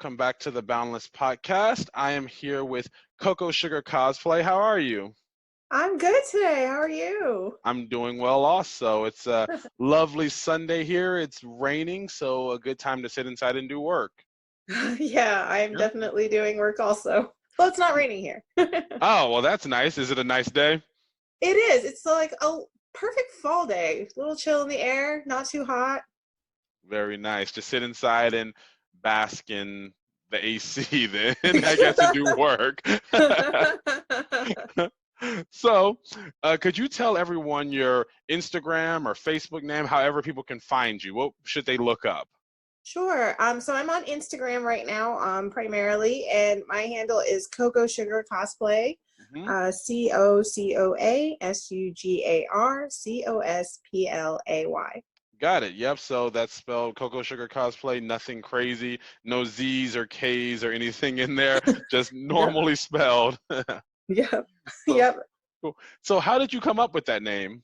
welcome back to the Boundless Podcast. I am here with Cocoasugarcosplay. How are you? I'm good today. How are you? I'm doing well also. It's a lovely Sunday here. It's raining, so a good time to sit inside and do work. Yeah, I am Yeah. definitely doing work also. Well, it's not raining here. It Oh, well, that's nice. Is it a nice day? is. It's like a perfect fall day. A little chill in the air, not too hot. Very nice. Just sit inside and bask in the AC then, I guess, and do work. So, could you tell everyone your Instagram or Facebook name, however people can find you? What should they look up? Sure. So I'm on Instagram right now, primarily, and my handle is Coco Sugar Cosplay. Hmm. CoCoASugarCosplay. Got it. Yep. So that's spelled Coco Sugar Cosplay. Nothing crazy. No Z's or K's or anything in there. Just Yep. normally spelled. Yep. So Yep. cool. So how did you come up with that name?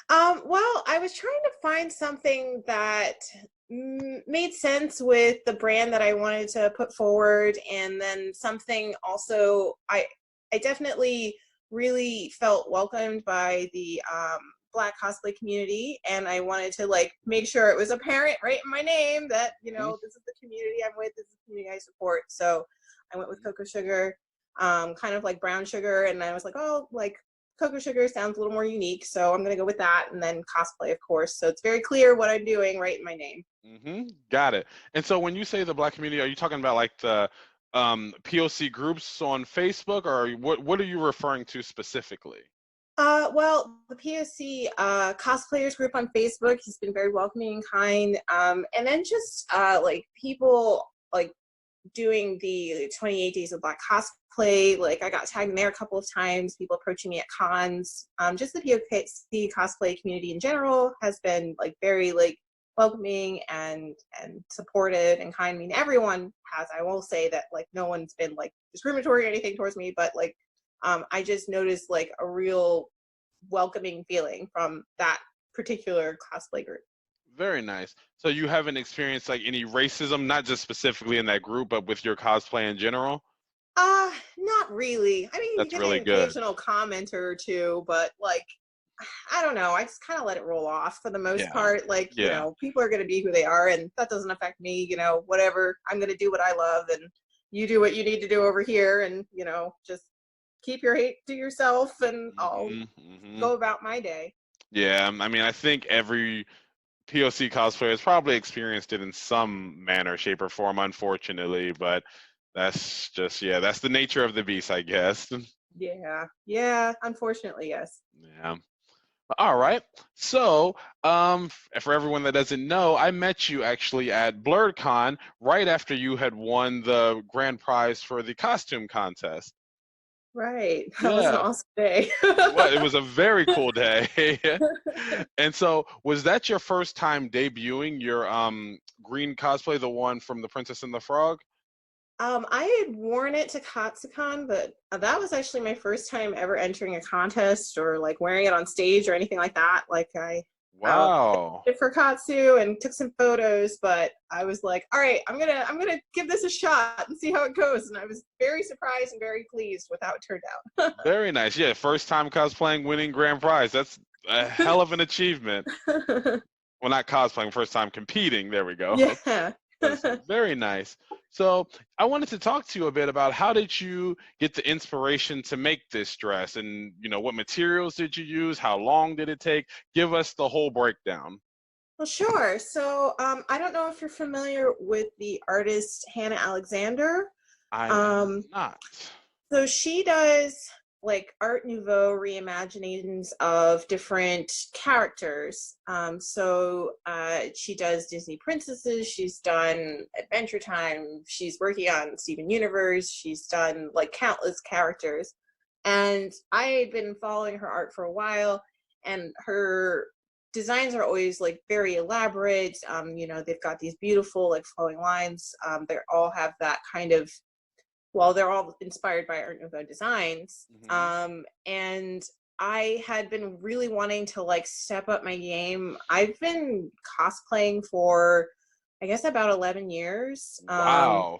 Well, I was trying to find something that made sense with the brand that I wanted to put forward, and then something also I definitely really felt welcomed by the Black cosplay community, and I wanted to like make sure it was apparent right in my name that Mhm. this is the community I'm with, this is the community I support. So I went with Cocoa Sugar, kind of like brown sugar, and I was like, oh, like Cocoa Sugar sounds a little more unique, so I'm gonna go with that, and then cosplay, of course. So it's very clear what I'm doing right in my name. Got it. And so when you say the Black community, are you talking about like the POC groups on Facebook, or what are you referring to specifically? Well, the POC cosplayers group on Facebook has been very welcoming and kind, and then just like people like doing the 28 Days of Black cosplay. Like I got tagged in there a couple of times. People approaching me at cons. Just the POC cosplay community in general has been like very like welcoming and supportive and kind. I mean, everyone has. I will say that like no one's been like discriminatory or anything towards me, but like I just noticed like a real welcoming feeling from that particular cosplay group. Very nice. So you haven't experienced like any racism, not just specifically in that group, but with your cosplay in general? Not really. I mean, you That's get really an good. occasional comment or two, but like, I don't know. I just kind of let it roll off for the most Yeah. part. Like, Yeah. people are going to be who they are, and that doesn't affect me. Whatever. I'm going to do what I love, and you do what you need to do over here, and just keep your hate to yourself, and I'll Hmm. go about my day. Yeah. I mean, I think every POC cosplayer has probably experienced it in some manner, shape, or form, unfortunately, but that's just, yeah, that's the nature of the beast, I guess. Yeah. Yeah. Unfortunately, yes. Yeah. All right. So, for everyone that doesn't know, I met you actually at Blerdcon right after you had won the grand prize for the costume contest. Right. That was an Yeah. awesome day. It was a very cool day. And so, was that your first time debuting your green cosplay, the one from The Princess and the Frog? I had worn it to Katsucon, but that was actually my first time ever entering a contest or like wearing it on stage or anything like that. Like I Wow. did for Katsu and took some photos, but I was like, all right, I'm gonna give this a shot and see how it goes. And I was very surprised and very pleased with how it turned Very nice. Yeah, first time cosplaying, winning grand prize. That's a hell of an achievement. out. Well, not cosplaying, first time competing. There we go. Yeah. That's very nice. So I wanted to talk to you a bit about how did you get the inspiration to make this dress, and what materials did you use? How long did it take? Give us the whole breakdown. Well, sure. So, I don't know if you're familiar with the artist Hannah Alexander. I am Um, not. so she does like Art Nouveau reimaginings of different characters. She does Disney princesses. She's done Adventure Time. She's working on Steven Universe. She's done like countless characters. And I had been following her art for a while, and her designs are always like very elaborate. They've got these beautiful like flowing lines. They all have that kind of, well, they're all inspired by Art Nouveau designs. Hmm. And I had been really wanting to like step up my game. I've been cosplaying for, I guess, about 11 years. Wow.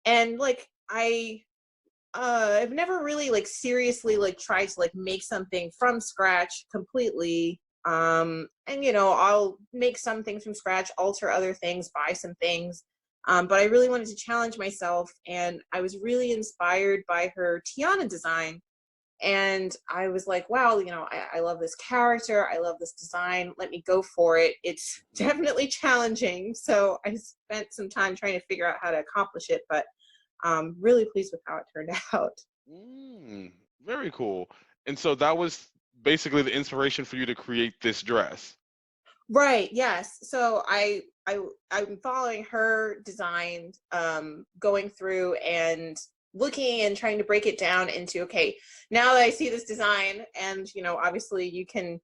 and like I've never really like seriously like tried to like make something from scratch completely. And you know, I'll make some things from scratch, alter other things, buy some things. But I really wanted to challenge myself, and I was really inspired by her Tiana design. And I was like, wow, you know, I love this character. I love this design. Let me go for it. It's definitely challenging. So I spent some time trying to figure out how to accomplish it, but really pleased with how it turned out. Mm, very cool. And so that was basically the inspiration for you to create this dress. Right. Yes. So I'm following her design, going through and looking and trying to break it down into, okay, now that I see this design, and you know, obviously you can,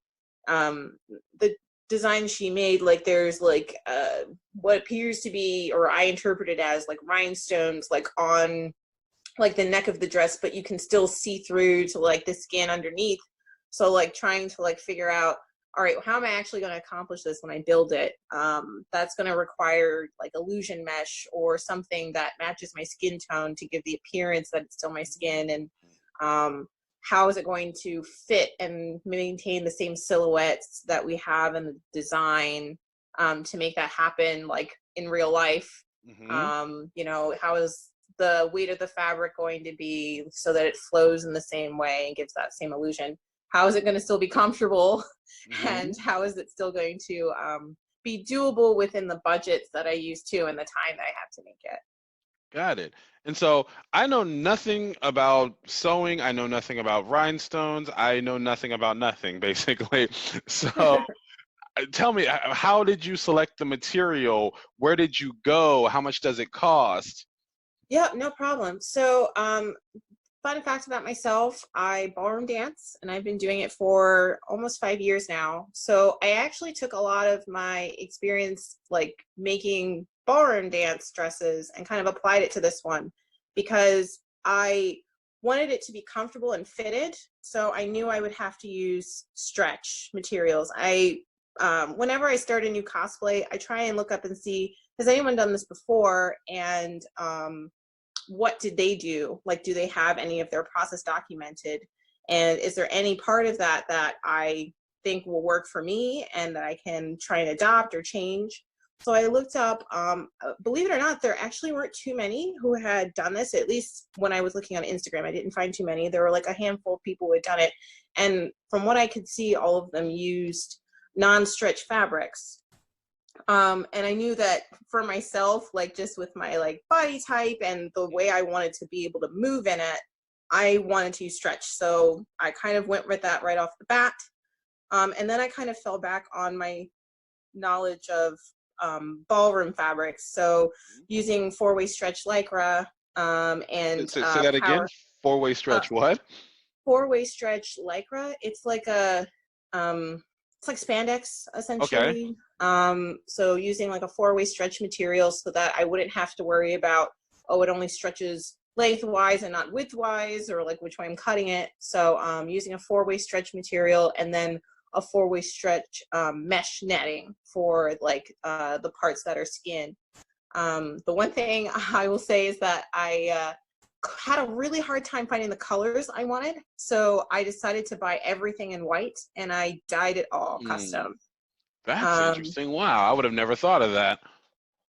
the design she made, like there's like what appears to be, or I interpret it as like rhinestones, like on like the neck of the dress, but you can still see through to like the skin underneath. So like trying to like figure out, all right, how am I actually going to accomplish this when I build it? That's going to require like illusion mesh or something that matches my skin tone to give the appearance that it's still my skin. And how is it going to fit and maintain the same silhouettes that we have in the design, to make that happen like in real life? Mm-hmm. You know, how is the weight of the fabric going to be so that it flows in the same way and gives that same illusion? How is it going to still be comfortable? And Mm-hmm. how is it still going to be doable within the budgets that I use too, and the time that I have to make it? Got it. And so I know nothing about sewing. I know nothing about rhinestones. I know nothing about nothing, basically. So tell me, how did you select the material? Where did you go? How much does it cost? Yeah, no problem. So fun fact about myself, I ballroom dance, and I've been doing it for almost 5 years now. So I actually took a lot of my experience like making ballroom dance dresses and kind of applied it to this one, because I wanted it to be comfortable and fitted. So I knew I would have to use stretch materials. Whenever I start a new cosplay, I try and look up and see, has anyone done this before? And what did they do? Like, do they have any of their process documented? And is there any part of that that I think will work for me and that I can try and adopt or change? So I looked up, believe it or not, there actually weren't too many who had done this. At least when I was looking on Instagram, I didn't find too many. There were like a handful of people who had done it. And from what I could see, all of them used non-stretch fabrics. And I knew that for myself, like just with my like body type and the way I wanted to be able to move in it, I wanted to stretch. So I kind of went with that right off the bat. And then I kind of fell back on my knowledge of ballroom fabrics. So using four-way stretch lycra, and Say that again. power, Four-way uh, stretch. What? four-way stretch lycra. It's like spandex Okay. essentially. So using like a four-way stretch material so that I wouldn't have to worry about, oh, it only stretches lengthwise and not widthwise, or like which way I'm cutting it. So using a four-way stretch material, and then a four-way stretch mesh netting for like the parts that are skin. The one thing I will say is that I had a really hard time finding the colors I wanted. So I decided to buy everything in white, and I dyed it all Hmm. custom. That's Um, interesting. Wow, I would have never thought of that.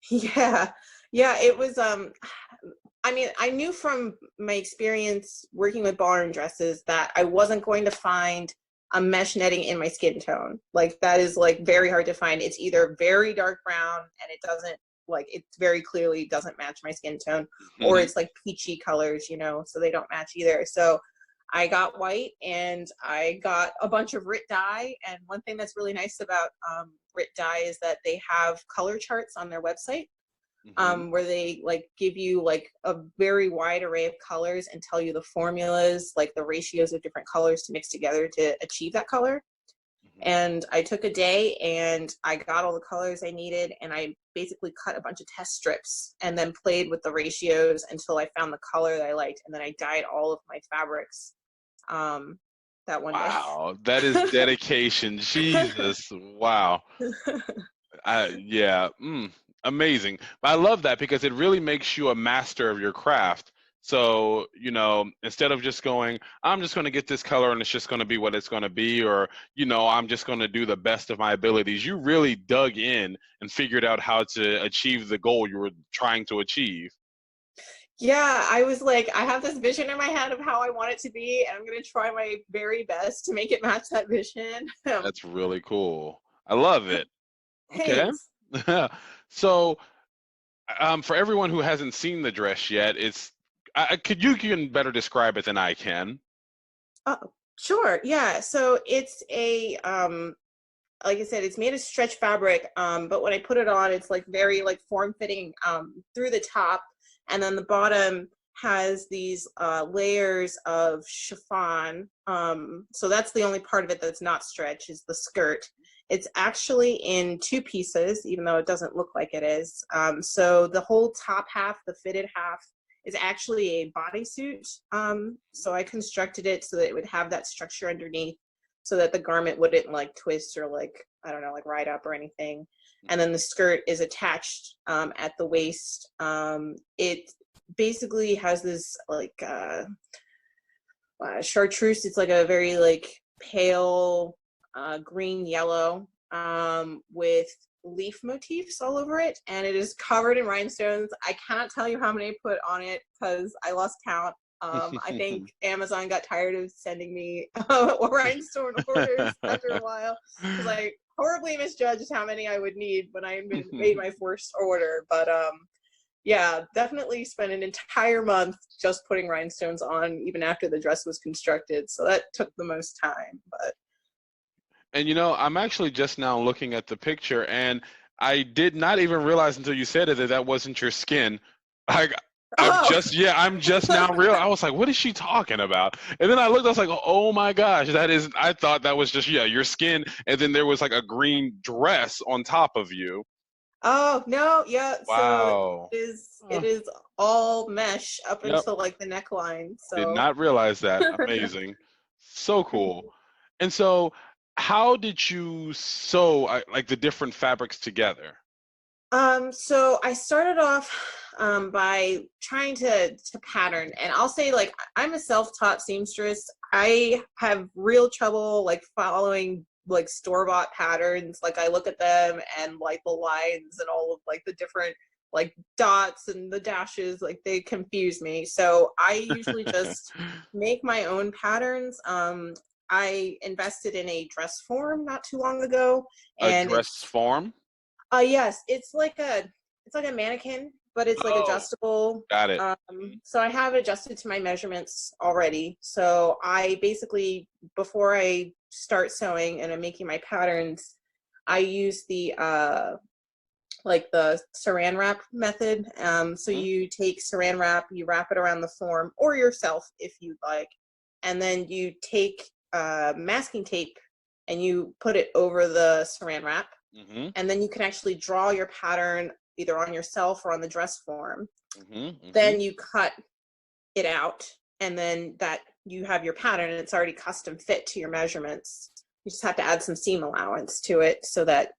yeah, yeah, it was, I mean, I knew from my experience working with ballroom dresses that I wasn't going to find a mesh netting in my skin tone. Like that is like very hard to find. It's either very dark brown and it doesn't, like it very clearly doesn't match my skin tone, or Hmm. it's like peachy colors, you know, so they don't match either. So I got white, and I got a bunch of RIT dye. And one thing that's really nice about RIT dye is that they have color charts on their website, Hmm. where they like give you like a very wide array of colors and tell you the formulas, like the ratios of different colors to mix together to achieve that color. Hmm. And I took a day and I got all the colors I needed, and I basically cut a bunch of test strips and then played with the ratios until I found the color that I liked, and then I dyed all of my fabrics um, that one day. Wow, that is dedication. Jesus. Wow. Yeah. Amazing. I love that because it really makes you a master of your craft. So, instead of just going, I'm just going to get this color and it's just going to be what it's going to be, or, I'm just going to do the best of my abilities, you really dug in and figured out how to achieve the goal you were trying to achieve. Yeah, I was like, I have this vision in my head of how I want it to be, and I'm going to try my very best to make it match that vision. That's really cool. I love it. Okay. Thanks. So, for everyone who hasn't seen the dress yet, could you can better describe it than I can. Oh, sure. Yeah. So it's like I said, it's made of stretch fabric. But when I put it on, it's like very like form fitting through the top, and then the bottom has these layers of chiffon. So that's the only part of it that's not stretch is the skirt. It's actually in two pieces, even though it doesn't look like it is. So the whole top half, the fitted half, is actually a bodysuit. So I constructed it so that it would have that structure underneath so that the garment wouldn't like twist or like, I don't know, like ride up or anything. And then the skirt is attached at the waist. It basically has this like chartreuse. It's like a very like pale green yellow with leaf motifs all over it, and it is covered in rhinestones. I cannot tell you how many I put on it because I lost count. I think Amazon got tired of sending me rhinestone orders after a while because I horribly misjudged how many I would need when I made my first order. But yeah, definitely spent an entire month just putting rhinestones on, even after the dress was constructed. So that took the most time. But And I'm actually just now looking at the picture, and I did not even realize until you said it that that wasn't your skin. I, I'm just now real. I was like, what is she talking about? And then I looked, I was like, oh my gosh, I thought that was just, your skin. And then there was like a green dress on top of you. Oh no, yeah. So Wow. it is all mesh up Yep. until like the neckline. Did So not realize that. Amazing. So cool. And so, how did you sew like the different fabrics together? So I started off by trying to pattern, and I'll say like I'm a self-taught seamstress. I have real trouble like following like store-bought patterns. Like I look at them and like the lines and all of like the different like dots and the dashes, like they confuse me. So I usually just make my own patterns. I invested in a dress form not too long ago, A and dress it's form? yes, it's like a mannequin, but it's like Oh, adjustable. got it. So I have it adjusted to my measurements already. So I basically, before I start sewing and I'm making my patterns, I use the like the saran wrap method. So Mhm. you take saran wrap, you wrap it around the form or yourself if you'd like, and then you take masking tape and you put it over the saran wrap, Mhm. and then you can actually draw your pattern either on yourself or on the dress form. Mhm. Then Mhm. you cut it out, and then that you have your pattern and it's already custom fit to your measurements. You just have to add some seam allowance to it so that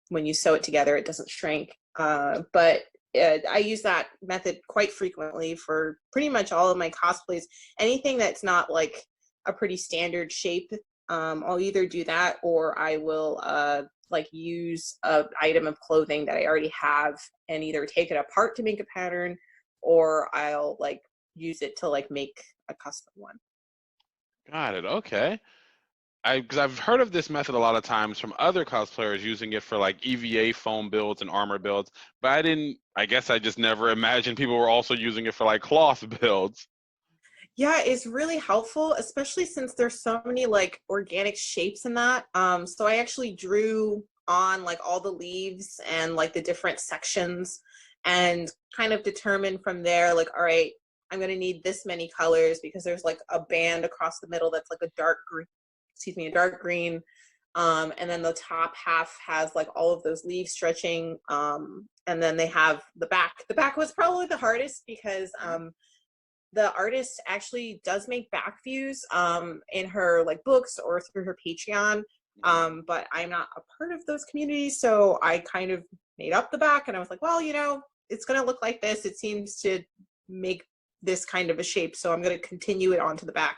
when you sew it together it doesn't shrink. But I use that method quite frequently for pretty much all of my cosplays. Anything that's not like a pretty standard shape, I'll either do that or I will like use a item of clothing that I already have and either take it apart to make a pattern, or I'll like use it to like make a custom one. Got it. Okay. Because I've heard of this method a lot of times from other cosplayers using it for like EVA foam builds and armor builds, but I guess I just never imagined people were also using it for like cloth builds. Yeah, it's really helpful, especially since there's so many like organic shapes in that. So I actually drew on like all the leaves and like the different sections and kind of determined from there, like, all right, I'm gonna need this many colors because there's like a band across the middle that's like a dark green, excuse me, a dark green. And then the top half has like all of those leaves stretching. And then they have the back. The back was probably the hardest because the artist actually does make back views in her like books or through her Patreon. Mhm. But I'm not a part of those communities, so I kind of made up the back, and I was like, well, it's going to look like this. It seems to make this kind of a shape, so I'm going to continue it onto the back.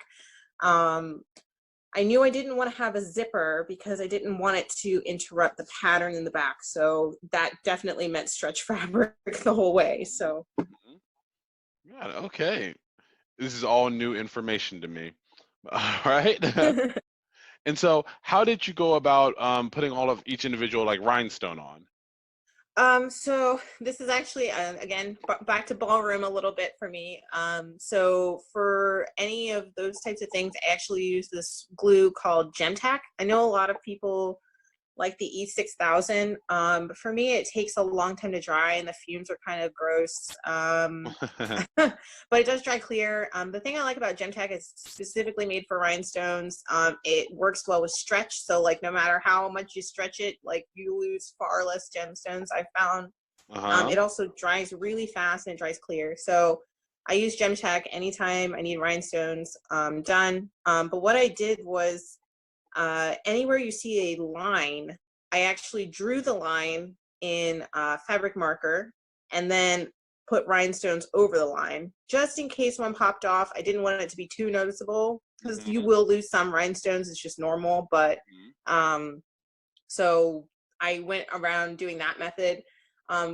I knew I didn't want to have a zipper because I didn't want it to interrupt the pattern in the back. So that definitely meant stretch fabric the whole way. So. Yeah, okay. This is all new information to me. All right. And so how did you go about putting all of each individual like rhinestone on? So this is actually, again, back to ballroom a little bit for me. So for any of those types of things, I actually use this glue called Gemtac. I know a lot of people like the E6000. But for me, it takes a long time to dry and the fumes are kind of gross. But it does dry clear. The thing I like about Gemtech is specifically made for rhinestones. It works well with stretch. So like no matter how much you stretch it, like you lose far less gemstones, I found. It also dries really fast and it dries clear. So I use Gemtech anytime I need rhinestones done. But what I did was anywhere you see a line, I actually drew the line in fabric marker and then put rhinestones over the line just in case one popped off. I didn't want it to be too noticeable because you will lose some rhinestones. It's just normal. But so I went around doing that method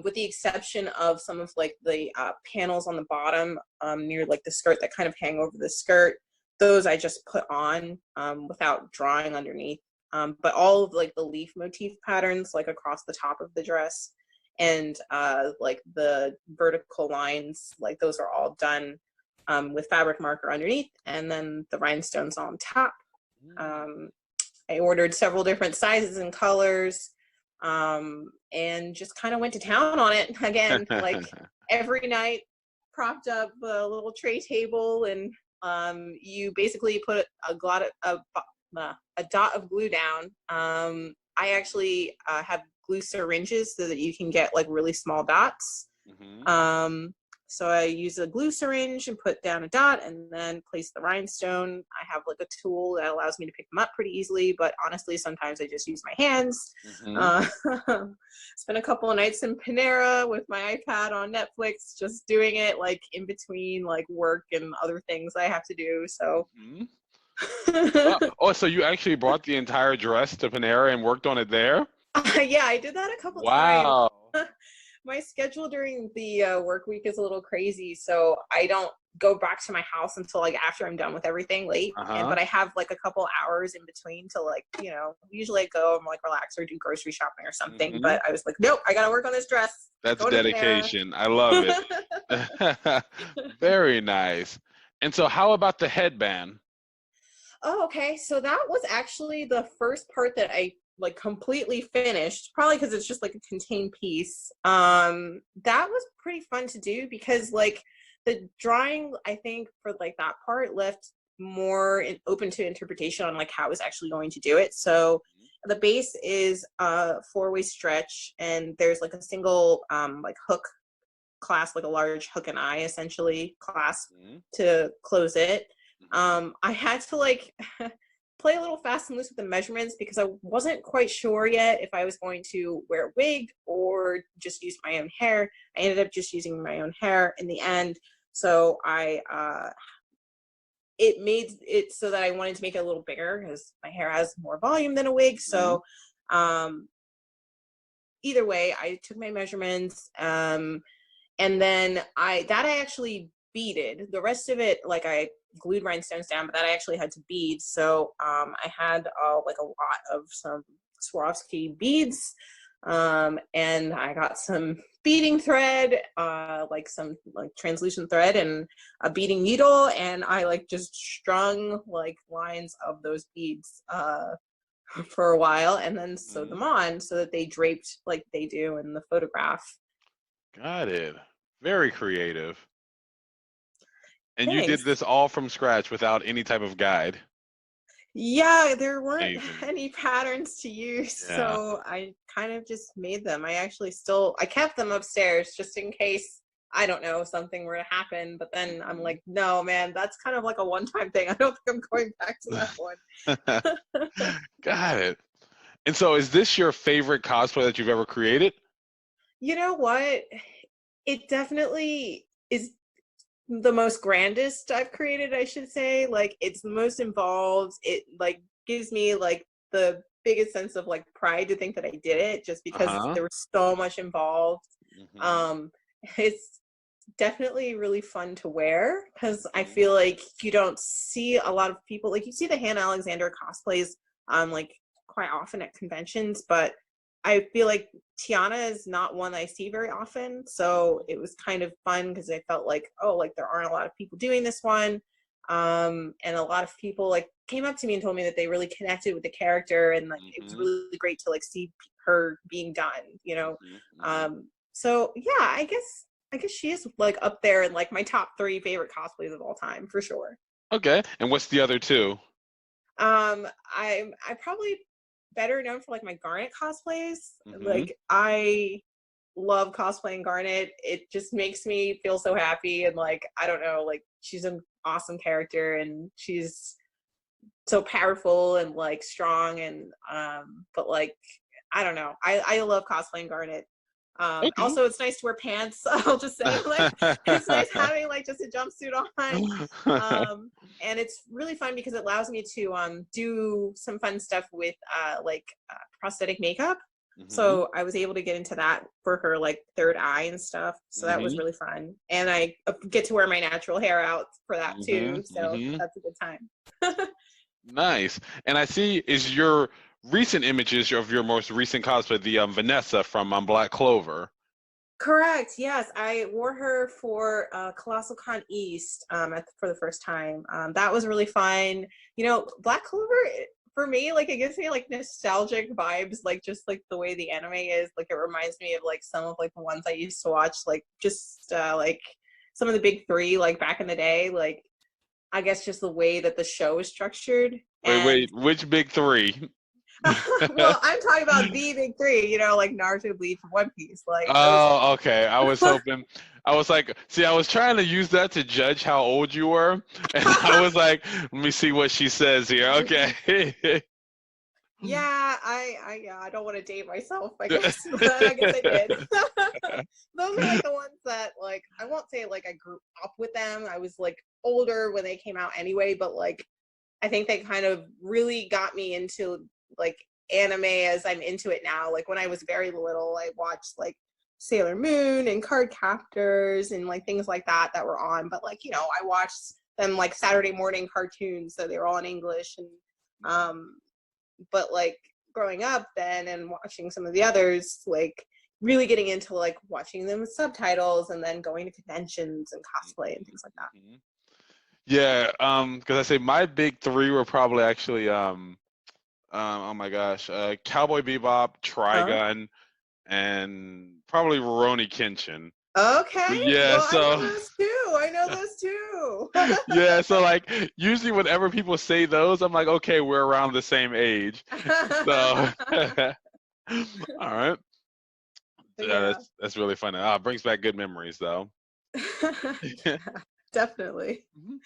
with the exception of some of like the panels on the bottom near like the skirt that kind of hang over the skirt. Those I just put on without drawing underneath. But all of like the leaf motif patterns like across the top of the dress and like the vertical lines, like those are all done with fabric marker underneath and then the rhinestones on top. I ordered several different sizes and colors and just kind of went to town on it again, like every night propped up a little tray table and you basically put a dot of glue down. I actually have glue syringes so that you can get like really small dots. So I use a glue syringe and put down a dot and then place the rhinestone. I have like a tool that allows me to pick them up pretty easily, but honestly, sometimes I just use my hands. Spent a couple of nights in Panera with my iPad on Netflix, just doing it like in between like work and other things I have to do. So. Oh, so you actually brought the entire dress to Panera and worked on it there? Yeah, I did that a couple times. My schedule during the work week is a little crazy, so I don't go back to my house until like after I'm done with everything late. But I have like a couple hours in between to like, usually I go and like relax or do grocery shopping or something. But I was like, nope, I gotta work on this dress. That's dedication. I love it. Very nice. And so how about the headband? Oh, okay. So that was actually the first part that I like completely finished, probably because it's just like a contained piece. That was pretty fun to do because like the drawing, I think for like that part left more open to interpretation on like how I was actually going to do it. So the base is a 4-way stretch and there's like a single like hook clasp, like a large hook and eye essentially clasp to close it. I had to like play a little fast and loose with the measurements because I wasn't quite sure yet if I was going to wear a wig or just use my own hair. I ended up just using my own hair in the end. So it made it so that I wanted to make it a little bigger because my hair has more volume than a wig. So either way, I took my measurements and then I actually beaded. The rest of it, like I glued rhinestones down, but that I actually had to bead. So I had like a lot of some Swarovski beads and I got some beading thread, like some like translucent thread and a beading needle, and I like just strung like lines of those beads for a while and then sewed them on so that they draped like they do in the photograph. Got it. Very creative. And Thanks. you did this all from scratch without any type of guide? Yeah, there weren't any patterns to use, so I kind of just made them. I kept them upstairs just in case, I don't know, something were to happen, but then I'm like, no, man, that's kind of like a one-time thing. I don't think I'm going back to that one. Got it. And so is this your favorite cosplay that you've ever created? You know what? It definitely is the most grandest I've created, I should say. Like it's the most involved. It like gives me like the biggest sense of like pride to think that I did it just because Uh-huh. there was so much involved. Mhm. Um it's definitely really fun to wear because I Mhm. feel like you don't see a lot of people like you see the Hannah Alexander cosplays like quite often at conventions, but I feel like Tiana is not one I see very often. So it was kind of fun because I felt like, oh, like there aren't a lot of people doing this one. And a lot of people like came up to me and told me that they really connected with the character and like it was Mhm. really great to like see her being done, you know. Mhm. Mhm. So yeah, I guess she is like up there in like my top three favorite cosplays of all time for sure. Okay. And what's the other two? I probably better known for like my Garnet cosplays. Mhm. Like I love cosplaying Garnet. It just makes me feel so happy and like I don't know, like she's an awesome character and she's so powerful and like strong and but like I don't know. I love cosplaying Garnet. Okay. Also, it's nice to wear pants. I'll just say, like, it's nice having like just a jumpsuit on, and it's really fun because it allows me to do some fun stuff with prosthetic makeup. Mhm. So I was able to get into that for her like third eye and stuff. So that was Mhm. really fun, and I get to wear my natural hair out for that too. Mhm. So Mhm. that's a good time. Nice. And I see is your recent images of your most recent cosplay, the Vanessa from Black Clover. Correct. Yes, I wore her for Colossal Con East for the first time. That was really fun. You know, Black Clover for me, like it gives me like nostalgic vibes, like just like the way the anime is. Like it reminds me of like some of like the ones I used to watch, like just like some of the big three, like back in the day. Like I guess just the way that the show is structured. Wait, And wait, which big three? well, I'm talking about the big three. You know, like Naruto, Bleach, One Piece, like those Oh, okay. I was hoping. I was like, see, I was trying to use that to judge how old you were, and I was like, let me see what she says here. Okay. Yeah, yeah, I don't want to date myself, I guess, but I guess I did. Those are like the ones that like I won't say like I grew up with them. I was like older when they came out anyway, but like I think they kind of really got me into like anime as I'm into it now. Like when I was very little, I watched like Sailor Moon and Card Captors and like things like that that were on. But like, you know, I watched them like Saturday morning cartoons, so they were all in English and um but like growing up then and watching some of the others, like really getting into like watching them with subtitles and then going to conventions and cosplay and things like that. Yeah, because I say my big three were probably actually oh my gosh, Cowboy Bebop, Huh? Trigun, and probably Rurouni Kenshin. Okay. Yeah, Well, I know so those too. I know those too. yeah, so like usually whenever people say those, I'm like, okay, we're around the same age. So all right. Yeah, Yeah. that's really funny. Ah, it brings back good memories though. Yeah, definitely. Mhm.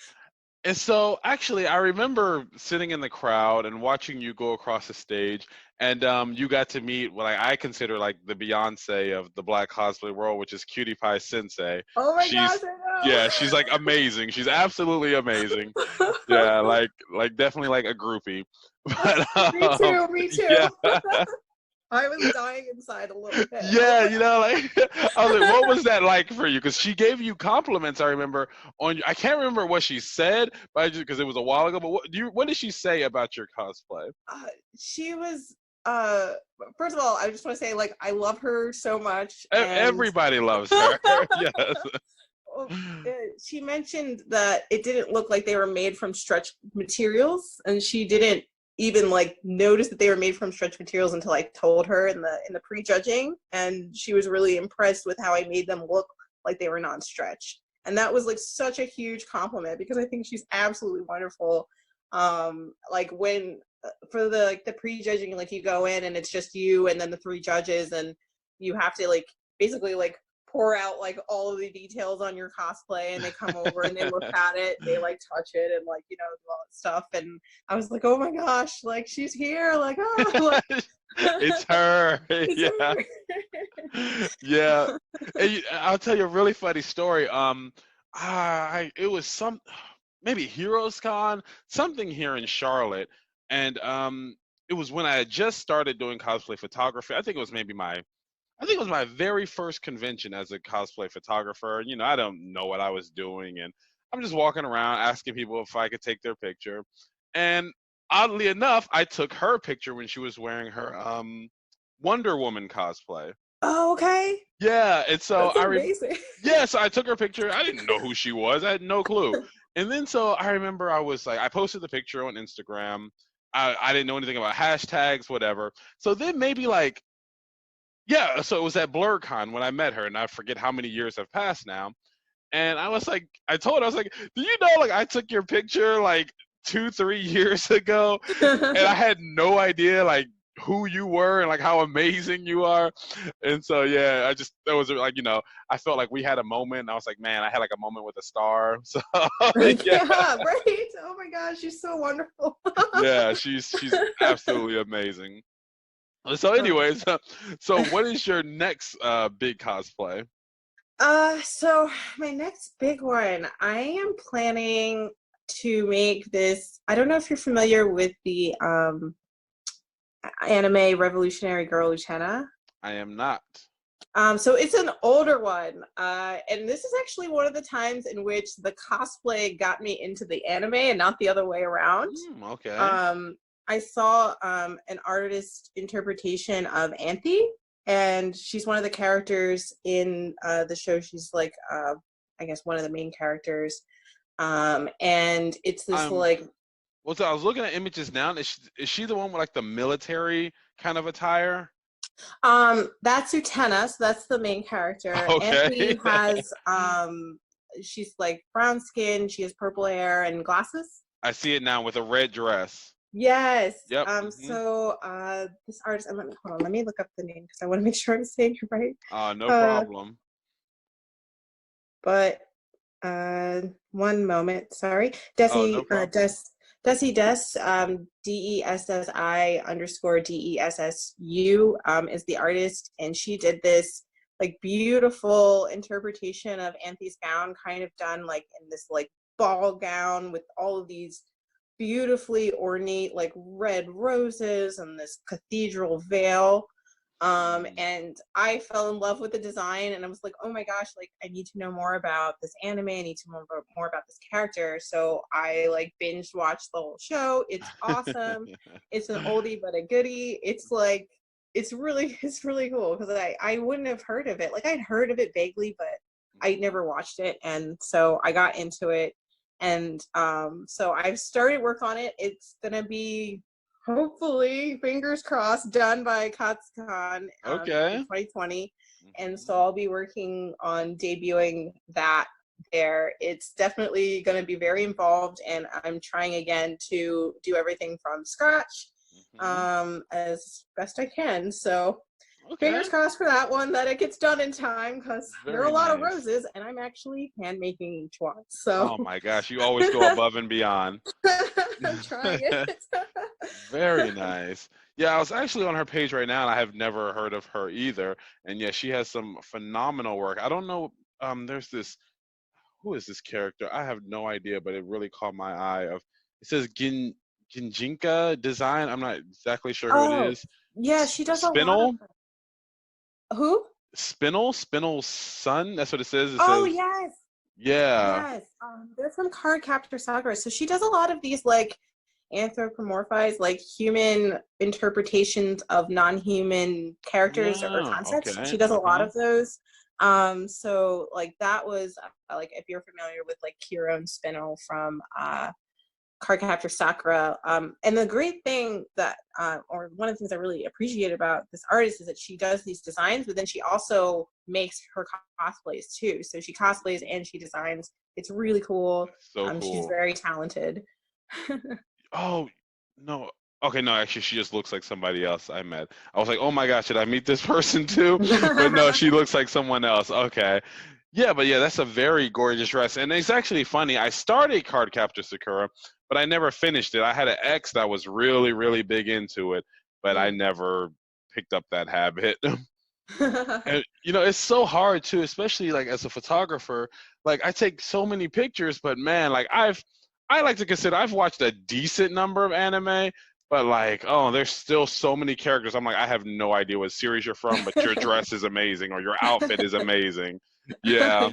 And so, actually, I remember sitting in the crowd and watching you go across the stage, and you got to meet what I consider like the Beyonce of the Black cosplay world, which is Cutie Pie Sensei. Oh my gosh, She's, yeah, she's like amazing. She's absolutely amazing. Yeah, like definitely like a groupie. But Me too, me yeah, too. I was dying inside a little bit. I was yeah, like, you know, like I was like, what was that like for you? Because she gave you compliments. I remember on. I can't remember what she said, but I just because it was a while ago. But what did she say about your cosplay? uh, she was uh first of all, I just want to say like I love her so much and Everybody loves her. Yes. uh, she mentioned that it didn't look like they were made from stretch materials and she didn't even like notice that they were made from stretch materials until I told her in the prejudging and she was really impressed with how I made them look like they were non-stretch and that was like such a huge compliment because I think she's absolutely wonderful like when for the like the prejudging like you go in and it's just you and then the three judges and you have to like basically like pour out like all of the details on your cosplay and they come over and they look at it they like touch it and like you know do all that stuff and I was like oh my gosh like she's here like oh like It's her. It's Yeah. Yeah. I'll tell you a really funny story. It was maybe Heroes Con, something here in Charlotte, and it was when I had just started doing cosplay photography. I think it was my very first convention as a cosplay photographer. You know, I don't know what I was doing, and I'm just walking around asking people if I could take their picture. And oddly enough, I took her picture when she was wearing her Wonder Woman cosplay. Oh, okay. Yeah, and so That's amazing. yeah, so I took her picture. I didn't know who she was. I had no clue. And then so I remember I was like, I posted the picture on Instagram. I didn't know anything about hashtags, whatever. So then maybe like, yeah, so it was at Blerdcon when I met her, and I forget how many years have passed now. And I was like, I told her, I was like, do you know, like, I took your picture like 2, 3 years ago, and I had no idea, like, who you were and like how amazing you are. And so, yeah, that was like, I felt like we had a moment. And I was like, man, I had like a moment with a star. So, yeah, Yeah, right. Oh my gosh, you're so wonderful. yeah, she's absolutely amazing. So, anyways, so what is your next big cosplay? So my next big one, I am planning to make this. I don't know if you're familiar with the anime Revolutionary Girl Tiana. I am not. So it's an older one, and this is actually one of the times in which the cosplay got me into the anime and not the other way around. Okay. I saw an artist interpretation of Anthe, and she's one of the characters in the show. She's like, I guess, one of the main characters, and it's this like. Well, so I was looking at images now. Is she the one with like the military kind of attire? That's Utena, so that's the main character. Okay. Anthe has she's like brown skin, she has purple hair and glasses. I see it now with a red dress. Yes. Yep. So this artist, and let me look up the name because I want to make sure I'm saying it right. No problem. But one moment, sorry. Desi, No Desi Des, DESSI_DESSU is the artist, and she did this like beautiful interpretation of Anthe's gown, kind of done like in this like ball gown with all of these beautifully ornate like red roses and this cathedral veil. And I fell in love with the design, and I was like, oh my gosh, like I need to know more about this anime, I need to know more about this character. So I like binge watched the whole show. It's awesome. It's an oldie but a goodie. It's like it's really cool because I wouldn't have heard of it. Like I'd heard of it vaguely, but I never watched it, and so I got into it. And so I've started work on it. It's gonna be, hopefully, fingers crossed, done by Katsucon in 2020. And so I'll be working on debuting that there. It's definitely going to be very involved, and I'm trying again to do everything from scratch as best I can. So fingers crossed for that one, that it gets done in time, because there are a lot of roses, and I'm actually hand making each one. So. Oh my gosh, you always go above and beyond. I'm trying it. Very nice. Yeah, I was actually on her page right now, and I have never heard of her either. And yeah, she has some phenomenal work. I don't know. There's this. Who is this character? I have no idea, but it really caught my eye. It says Ginjinka Design. I'm not exactly sure who it is. Yeah, she does Spinel? a lot of. Who? Spinel's son. That's what it says. Yes. Yeah. Yes. They're from Cardcaptor Sakura. So she does a lot of these like anthropomorphized, like human interpretations of non-human characters or concepts. She does a lot of those. So like that was like, if you're familiar with like Kiro and Spinel from Cardcaptor Sakura. And the great thing that, or one of the things I really appreciate about this artist is that she does these designs, but then she also makes her cosplays too. So she cosplays and she designs. It's really cool. So cool. She's very talented. Oh, no. Okay, no, actually, she just looks like somebody else I met. I was like, oh my gosh, should I meet this person too? But no, she looks like someone else. Okay. Yeah, but yeah, that's a very gorgeous dress. And it's actually funny. I started Cardcaptor Sakura, but I never finished it. I had an ex that was really, really big into it, but I never picked up that habit. And you know, it's so hard too, especially like as a photographer. Like I take so many pictures, but man, like I like to consider I've watched a decent number of anime, but like, oh, there's still so many characters. I'm like, I have no idea what series you're from, but your dress is amazing or your outfit is amazing. Yeah.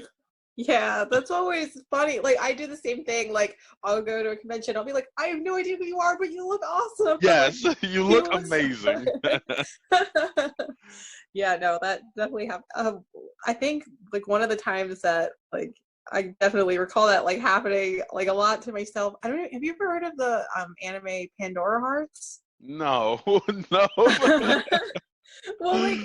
Yeah, that's always funny. Like I do the same thing. Like I'll go to a convention, I'll be like, I have no idea who you are, but you look awesome. Or, like, Yes, you you look look so amazing. Yeah, no, that definitely happened. I think like one of the times that like I definitely recall that like happening like a lot to myself. I don't know. Have you ever heard of the anime Pandora Hearts? No, no. Well, like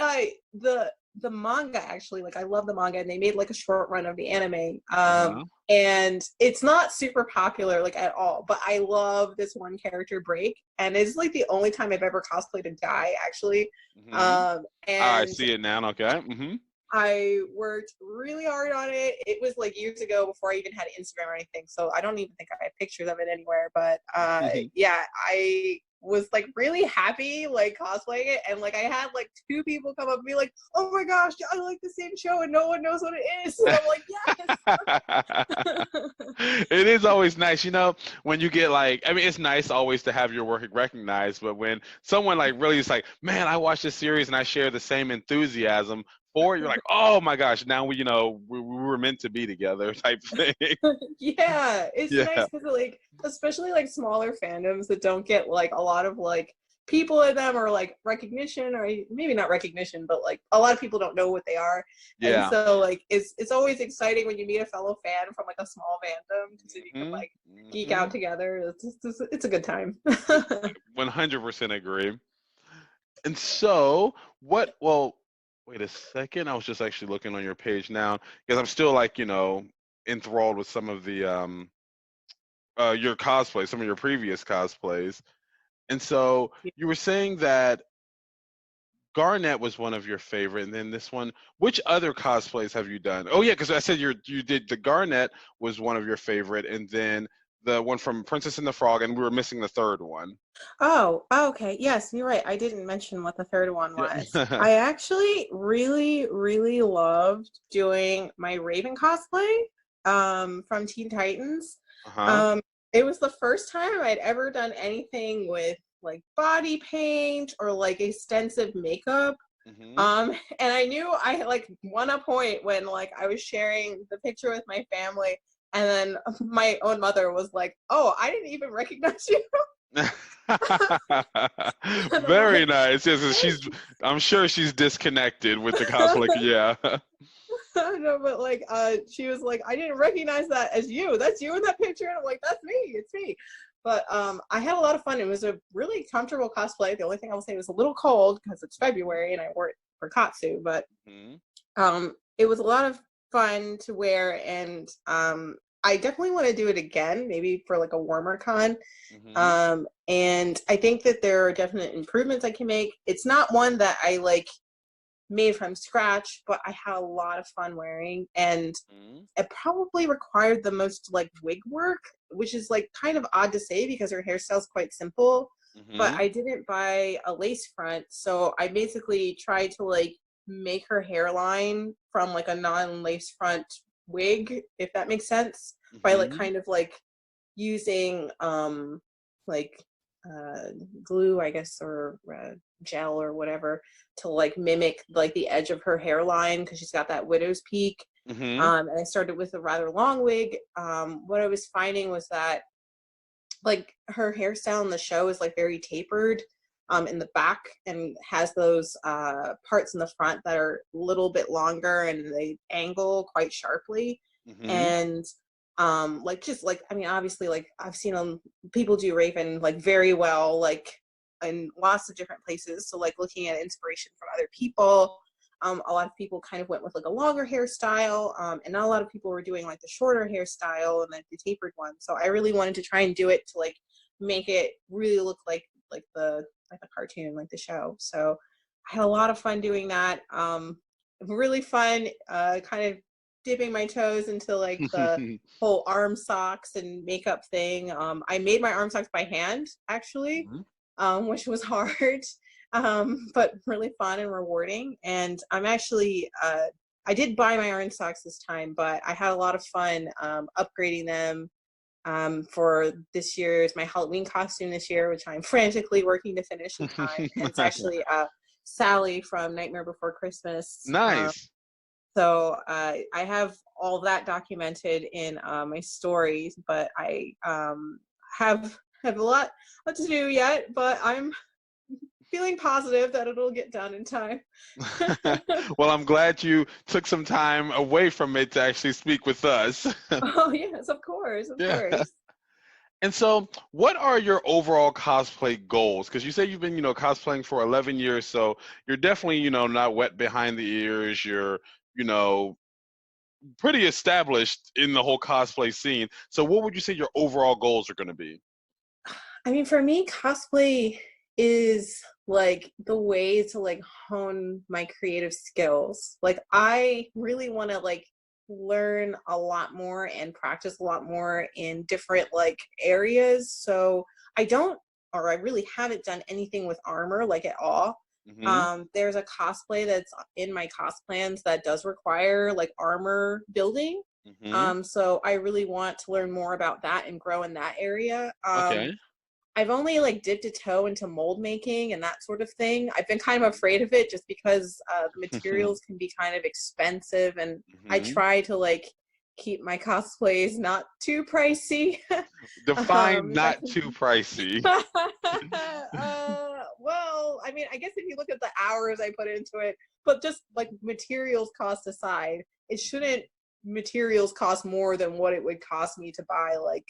uh, the the manga actually, like I love the manga, and they made like a short run of the anime. Uh-huh. And it's not super popular like at all, but I love this one character Break, and it's like the only time I've ever cosplayed a guy actually. Hmm. I And see it now. Okay. Hmm. I worked really hard on it. It was like years ago before I even had Instagram or anything, so I don't even think I have pictures of it anywhere. But yeah, I was like really happy like cosplaying it, and like I had like two people come up and be like, "Oh my gosh, I like the same show, and no one knows what it is." And I'm like, "Yes." It is always nice, you know, when you get like, I mean, it's nice always to have your work recognized, but when someone like really is like, man, I watched this series and I share the same enthusiasm for it, you're like, oh my gosh, now we, you know, we were meant to be together type thing. Yeah, it's Yeah. nice because like especially like smaller fandoms that don't get like a lot of like people in them or like recognition or maybe not recognition but like a lot of people don't know what they are, and Yeah. so like it's always exciting when you meet a fellow fan from like a small fandom because then you can Hmm. like geek Hmm. out together. It's a good time. 100% agree. And so, well, wait a second. I was just actually looking on your page now because I'm still like, you know, enthralled with some of the your cosplay, some of your previous cosplays. And so you were saying that Garnet was one of your favorite, and then this one. Which other cosplays have you done? Oh yeah, because I said you did the Garnet was one of your favorite, and then the one from Princess and the Frog, and we were missing the third one. Oh, okay. Yes, you're right. I didn't mention what the third one was. Yeah. I actually really, really loved doing my Raven cosplay from Teen Titans. Uh-huh. Um, it was the first time I'd ever done anything with like body paint or like extensive makeup. Hmm. And I knew I like won a point when like I was sharing the picture with my family, and then my own mother was like, "Oh, I didn't even recognize you." And I'm Very like, nice. Yes, and I'm sure she's disconnected with the cosplay. Yeah. no, but like, she was like, I didn't recognize that as you. That's you in that picture. And I'm like, that's me. It's me. But I had a lot of fun. It was a really comfortable cosplay. The only thing I will say was a little cold because it's February and I wore it for Katsu. But Mhm. it was a lot of fun to wear, and I definitely want to do it again, maybe for like a warmer con. Mhm. And I think that there are definite improvements I can make. It's not one that I like made from scratch, but I had a lot of fun wearing, and Mhm. it probably required the most like wig work, which is like kind of odd to say because her hairstyle is quite simple. But Mhm. I didn't buy a lace front, so I basically tried to like make her hairline from like a non-lace front wig, if that makes sense, by like Mhm. kind of like using like glue, I guess, or gel or whatever to like mimic like the edge of her hairline because she's got that widow's peak. Mhm. And I started with a rather long wig. What I was finding was that like her hairstyle in the show is like very tapered in the back and has those parts in the front that are a little bit longer and they angle quite sharply. Mhm. And like just like I mean obviously like I've seen people do Raven like very well like in lots of different places, so like looking at inspiration from other people, a lot of people kind of went with like a longer hairstyle, and not a lot of people were doing like the shorter hairstyle and like the tapered one. So I really wanted to try and do it to like make it really look like the cartoon, like the show. So I had a lot of fun doing that. Really fun, kind of dipping my toes into like the whole arm socks and makeup thing. I made my arm socks by hand actually, which was hard. but really fun and rewarding. And I'm actually, I did buy my orange socks this time, but I had a lot of fun upgrading them for this year's my Halloween costume this year, which I'm frantically working to finish in time. And it's actually Sally from Nightmare Before Christmas. Nice. So I have all that documented in my stories, but I have a lot to do yet, but I'm feeling positive that it'll get done in time. Well, I'm glad you took some time away from it to actually speak with us. Oh yes, of course, of course. And so, what are your overall cosplay goals? Because you say you've been, cosplaying for 11 years, so you're definitely, not wet behind the ears. You're, you know, pretty established in the whole cosplay scene. So, what would you say your overall goals are going to be? I mean, for me, cosplay is like the way to like hone my creative skills. Like I really want to like learn a lot more and practice a lot more in different like areas. So I don't, or I really haven't done anything with armor like at all. There's a cosplay that's in my plans that does require like armor building. So I really want to learn more about that and grow in that area. Okay. I've only like dipped a toe into mold making and that sort of thing. I've been kind of afraid of it just because the materials can be kind of expensive, and I try to like keep my cosplays not too pricey. Define not too pricey. Well, I mean, I guess if you look at the hours I put into it, but just like materials cost aside, it shouldn't materials cost more than what it would cost me to buy like,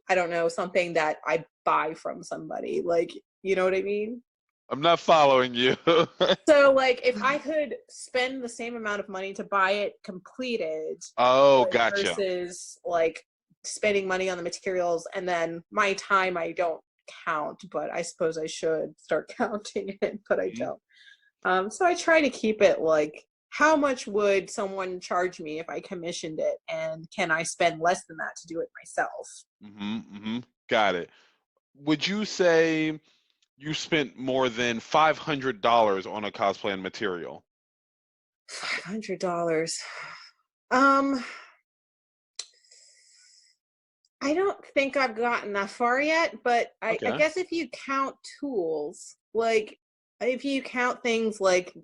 I don't know, something that I buy from somebody. Like, you know what I mean? I'm not following you. So, like, if I could spend the same amount of money to buy it completed, Oh, like, gotcha. versus like spending money on the materials, and then my time I don't count, but I suppose I should start counting it, but I don't. So I try to keep it like, how much would someone charge me if I commissioned it, and can I spend less than that to do it myself? Got it. Would you say you spent more than $500 on a cosplay and material? $500. Um, I don't think I've gotten that far yet, but I Okay. guess if you count tools, like if you count things like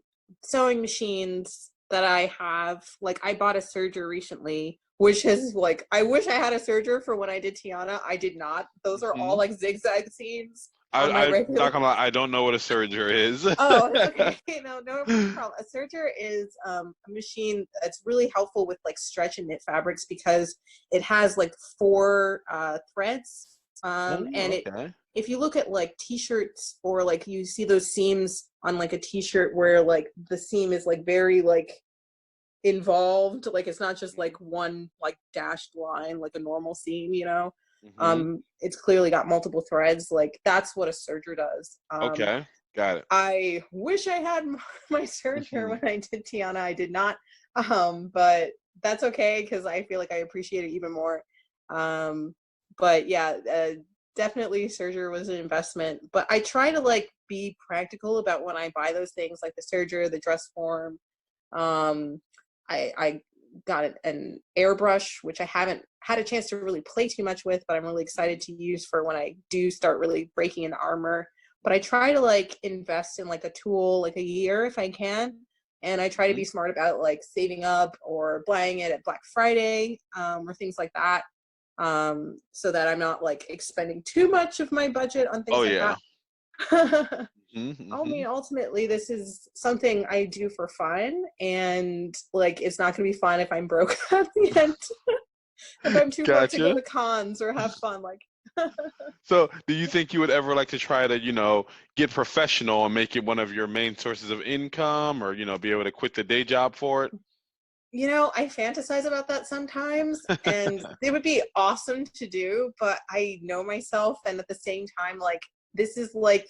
sewing machines that I have, like I bought a serger recently, which is like, I wish I had a serger for when I did Tiana. I did not. Those are all like zigzag seams on my I'm regular. not gonna lie, I don't know what a serger is. Oh, it's okay. No problem. A serger is a machine that's really helpful with like stretch and knit fabrics because it has like 4 threads. Oh, And okay. if you look at like t-shirts, or like you see those seams on like a t-shirt where like the seam is like very like involved, like it's not just like one like dashed line like a normal seam, it's clearly got multiple threads. Like that's what a serger does. Okay, got it. I wish I had my serger when I did Tiana. I did not, but that's okay because I feel like I appreciate it even more. But yeah, definitely serger was an investment. But I try to like be practical about when I buy those things, like the serger, the dress form. I got an airbrush, which I haven't had a chance to really play too much with, but I'm really excited to use for when I do start really breaking into armor. But I try to like invest in like a tool like a year if I can, and I try to be smart about like saving up or buying it at Black Friday, or things like that, so that I'm not like expending too much of my budget on things that. I mean, ultimately, this is something I do for fun, and like it's not going to be fun if I'm broke at the end. If I'm too broke to go to cons or have fun, like. So, do you think you would ever like to try to, get professional and make it one of your main sources of income, or, be able to quit the day job for it? I fantasize about that sometimes, and it would be awesome to do, but I know myself, and at the same time, like, this is like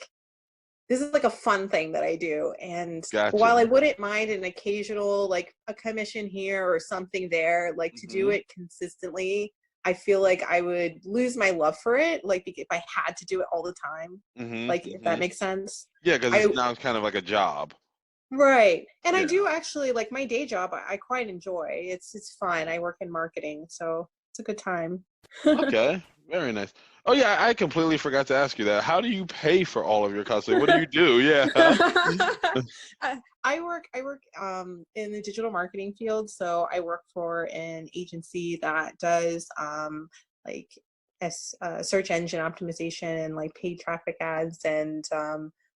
a fun thing that I do. And while I wouldn't mind an occasional, like a commission here or something there, like to do it consistently, I feel like I would lose my love for it, like if I had to do it all the time. Like if that makes sense. Yeah, because it's now kind of like a job. Right. And I Yeah. do actually like my day job, I quite enjoy. It's fun. I work in marketing, so it's a good time. Okay, very nice. Oh yeah, I completely forgot to ask you that. How do you pay for all of your cosplay? What do you do? Yeah. I work in the digital marketing field, so I work for an agency that does like search engine optimization and like paid traffic ads and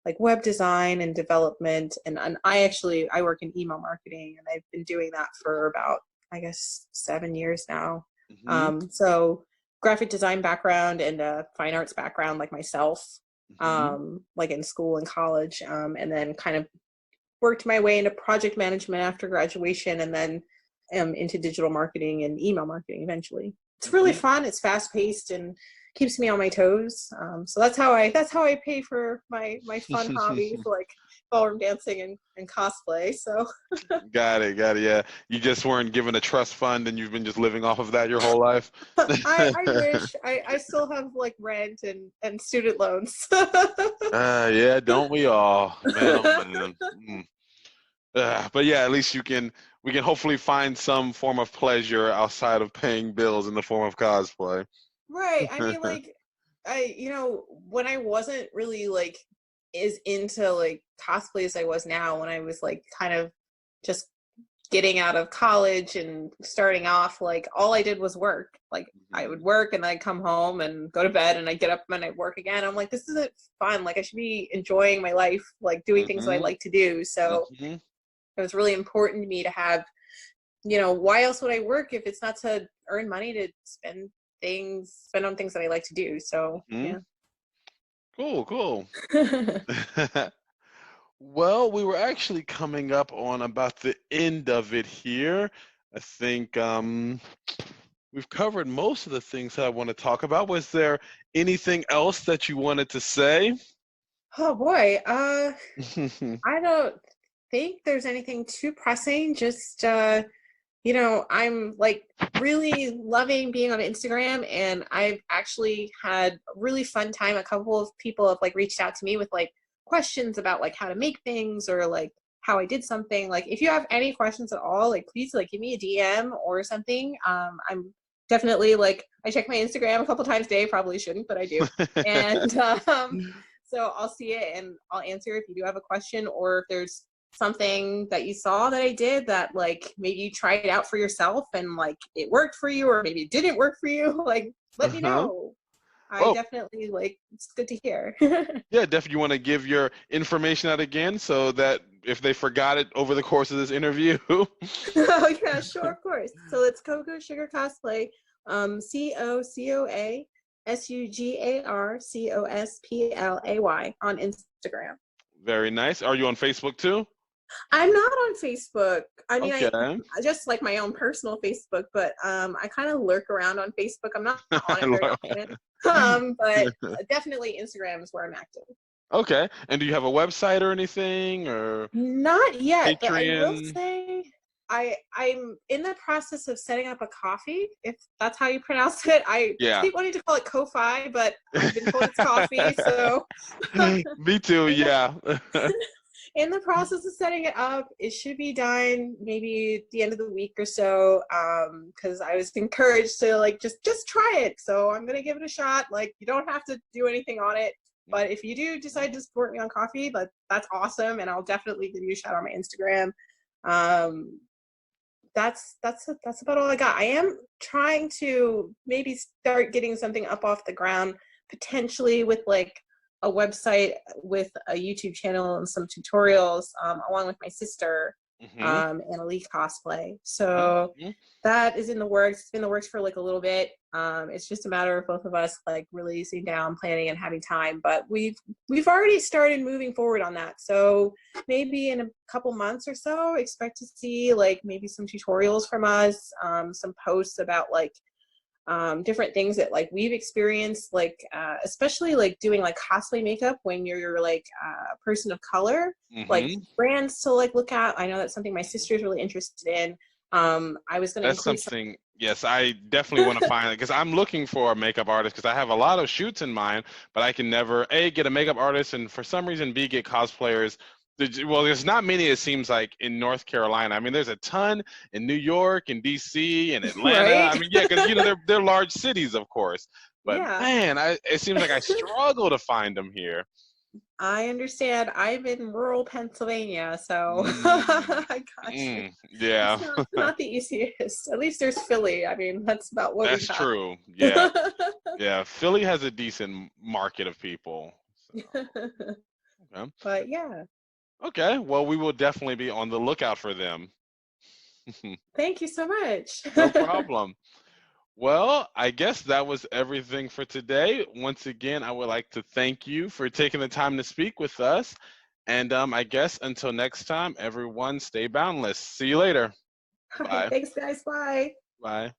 like web design and development and I work in email marketing and I've been doing that for about I guess 7 years now. So graphic design background and a fine arts background like myself, like in school and college, and then kind of worked my way into project management after graduation and then into digital marketing and email marketing eventually. It's really fun. It's fast paced and keeps me on my toes. So that's how I pay for my fun hobbies like ballroom dancing and cosplay. So Got it. Yeah, you just weren't given a trust fund, and you've been just living off of that your whole life. I wish I still have like rent and student loans. Yeah, don't we all, man? Oh man. But yeah, at least we can hopefully find some form of pleasure outside of paying bills in the form of cosplay. Right. I mean, like, when I wasn't really like as into like cosplay as I was now, when I was like kind of just getting out of college and starting off, like all I did was work. Like I would work and I'd come home and go to bed and I'd get up and I'd work again. I'm like, this isn't fun. Like I should be enjoying my life, like doing things that I like to do. So it was really important to me to have, why else would I work if it's not to earn money to spend on things that I like to do. So yeah. Cool. Well, we were actually coming up on about the end of it here. I think we've covered most of the things that I want to talk about. Was there anything else that you wanted to say? Oh boy. I don't think there's anything too pressing. Just I'm like really loving being on Instagram and I've actually had a really fun time. A couple of people have like reached out to me with like questions about like how to make things or like how I did something. Like if you have any questions at all, like please like give me a DM or something. I'm definitely like I check my Instagram a couple times a day, probably shouldn't, but I do. And so I'll see it and I'll answer if you do have a question or if there's something that you saw that I did that like maybe you tried it out for yourself and like it worked for you or maybe it didn't work for you, like let me know. I definitely like it's good to hear. Yeah, definitely. You want to give your information out again so that if they forgot it over the course of this interview. Oh yeah, sure, of course. So it's Cocoasugarcosplay, COCOASUGARCOSPLAY on Instagram. Very nice. Are you on Facebook too? I'm not on Facebook. I mean, Okay. I just like my own personal Facebook, but I kind of lurk around on Facebook. I'm not on it very often, but definitely Instagram is where I'm active. Okay. And do you have a website or anything or Not yet, but I will Patreon? say I'm in the process of setting up a coffee, if that's how you pronounce it. I keep wanting to call it Ko-Fi, but I've been told it's coffee, so. Me too, yeah. In the process of setting it up. It should be done maybe at the end of the week or so, because I was encouraged to like just try it. So I'm gonna give it a shot. Like you don't have to do anything on it, but if you do decide to support me on coffee, that's awesome, and I'll definitely give you a shout on my Instagram. That's about all I got. I am trying to maybe start getting something up off the ground, potentially with like a website with a YouTube channel and some tutorials, along with my sister, and Elite Cosplay. So that is in the works. It's been in the works for like a little bit. It's just a matter of both of us like really sitting down, planning, and having time. But we've already started moving forward on that. So maybe in a couple months or so, expect to see like maybe some tutorials from us, some posts about like different things that like we've experienced, like especially like doing like cosplay makeup when you're like a person of color, like brands to like look at. I know that's something my sister is really interested in. I was going to include something Yes, I definitely want to find it because I'm looking for a makeup artist because I have a lot of shoots in mind, but I can never A, get a makeup artist, and for some reason B, get cosplayers. Well, there's not many, it seems like, in North Carolina. I mean, there's a ton in New York and DC and Atlanta. Right? I mean, yeah, because they're large cities, of course. But Yeah. man, it seems like I struggle to find them here. I understand. I'm in rural Pennsylvania, so Mm, I got you. yeah, It's not the easiest. At least there's Philly. I mean, that's about what we that's got. true. Yeah, yeah. Philly has a decent market of people. So, okay. But yeah, Okay, well, we will definitely be on the lookout for them. thank you so much. No problem. Well, I guess that was everything for today. Once again, I would like to thank you for taking the time to speak with us. And I guess until next time, everyone stay boundless. See you later. All right, Bye. thanks, guys. Bye. Bye.